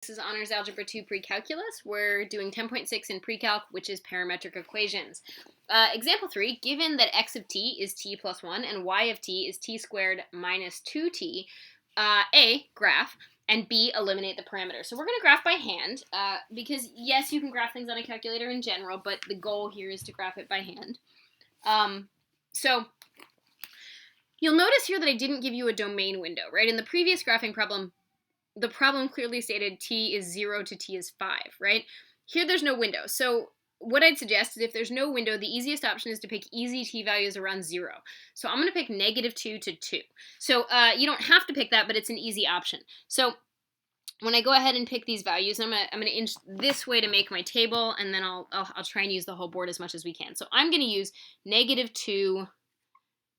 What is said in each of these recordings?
This is Honors Algebra 2 Pre-Calculus. We're doing 10.6 in Pre-Calc, which is parametric equations. Example 3, given that x of t is t plus 1 and y of t is t squared minus 2t, A, graph, and B, eliminate the parameter. So we're going to graph by hand because, yes, you can graph things on a calculator in general, but the goal here is to graph it by hand. So you'll notice here that I didn't give you a domain window, right? In the previous graphing problem, the problem clearly stated t is 0 to t is 5, right? Here there's no window. So what I'd suggest is if there's no window, the easiest option is to pick easy t values around 0. So I'm going to pick -2 to 2. So you don't have to pick that, but it's an easy option. So when I go ahead and pick these values, I'm gonna inch this way to make my table, and then I'll try and use the whole board as much as we can. So I'm going to use -2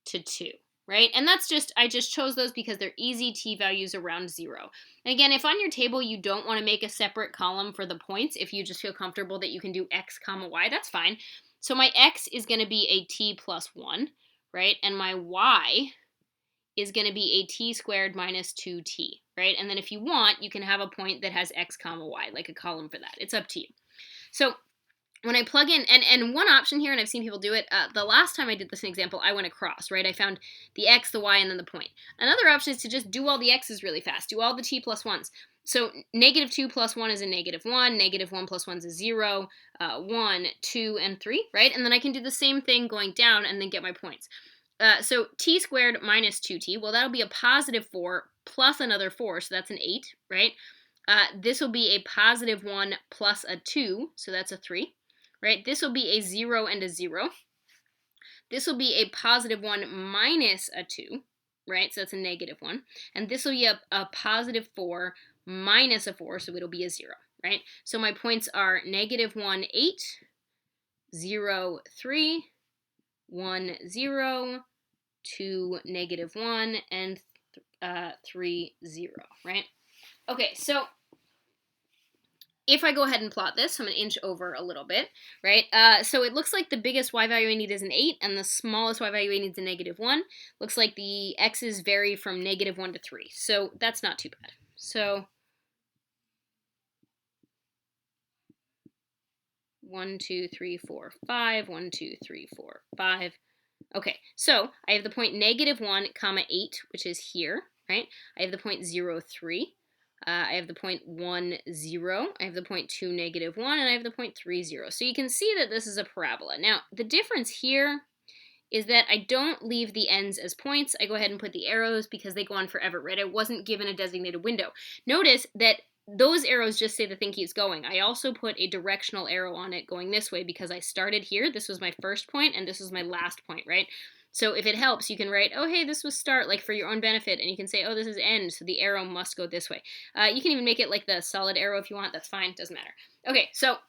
to 2. Right? And that's I just chose those because they're easy t values around 0. And again, if on your table you don't want to make a separate column for the points, if you just feel comfortable that you can do x comma y, that's fine. So my x is going to be a t plus 1, right? And my y is going to be a t squared minus 2t, right? And then if you want, you can have a point that has x comma y, like a column for that. It's up to you. So when I plug in, and one option here, and I've seen people do it, the last time I did this example, I went across, right? I found the x, the y, and then the point. Another option is to just do all the x's really fast, do all the t plus 1s. So -2 plus 1 is a -1, -1 plus 1 is a 0, 1, 2, and 3, right? And then I can do the same thing going down and then get my points. So t squared minus 2t, well, that'll be a +4 plus another 4, so that's an 8, right? This will be a +1 plus a 2, so that's a 3. Right? This will be a 0 and a 0. This will be a +1 minus a 2, right? So that's a -1. And this will be a +4 minus a 4, so it'll be a 0, right? So my points are -1, 8, 0, 3, 1, 0, 2, -1, and 3, 0, right? Okay, so if I go ahead and plot this, I'm going to inch over a little bit, right? So it looks like the biggest y value I need is an 8, and the smallest y value I need is a -1. Looks like the x's vary from -1 to 3, so that's not too bad. So 1, 2, 3, 4, 5, 1, 2, 3, 4, 5. Okay, so I have the point -1, comma 8, which is here, right? I have the point 0, 3. I have the point 1, 0, I have the point 2, -1, and I have the point 3, 0. So you can see that this is a parabola. Now, the difference here is that I don't leave the ends as points. I go ahead and put the arrows because they go on forever, right? I wasn't given a designated window. Notice that those arrows just say the thing keeps going. I also put a directional arrow on it going this way because I started here. This was my first point, and this was my last point, right? So if it helps, you can write, oh, hey, this was start, like for your own benefit, and you can say, oh, this is end, so the arrow must go this way. You can even make it like the solid arrow if you want. That's fine. Doesn't matter. Okay, so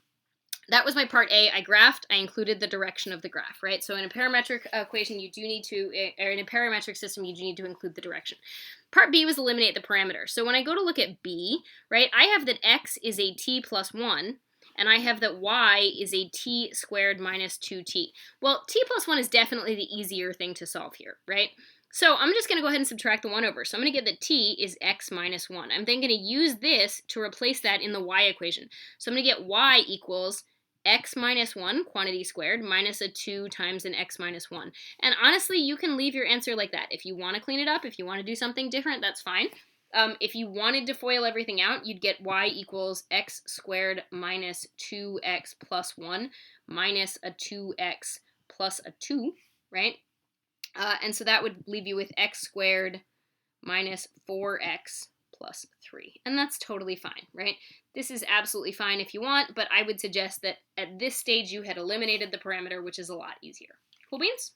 that was my part A. I graphed. I included the direction of the graph, right? So in a parametric equation, you do need to, or in a parametric system, you do need to include the direction. Part B was eliminate the parameter. So when I go to look at B, right, I have that x is a t plus 1, and I have that y is a t squared minus 2t. Well, t plus 1 is definitely the easier thing to solve here, right? So I'm just going to go ahead and subtract the 1 over. So I'm going to get that t is x minus 1. I'm then going to use this to replace that in the y equation. So I'm going to get y equals x minus 1, quantity squared, minus a 2 times an x minus 1. And honestly, you can leave your answer like that. If you want to clean it up, if you want to do something different, that's fine. If you wanted to FOIL everything out, you'd get y equals x squared minus 2x plus 1 minus a 2x plus a 2, right? And so that would leave you with x squared minus 4x plus 3. And that's totally fine, right? This is absolutely fine if you want, but I would suggest that at this stage you had eliminated the parameter, which is a lot easier. Cool beans?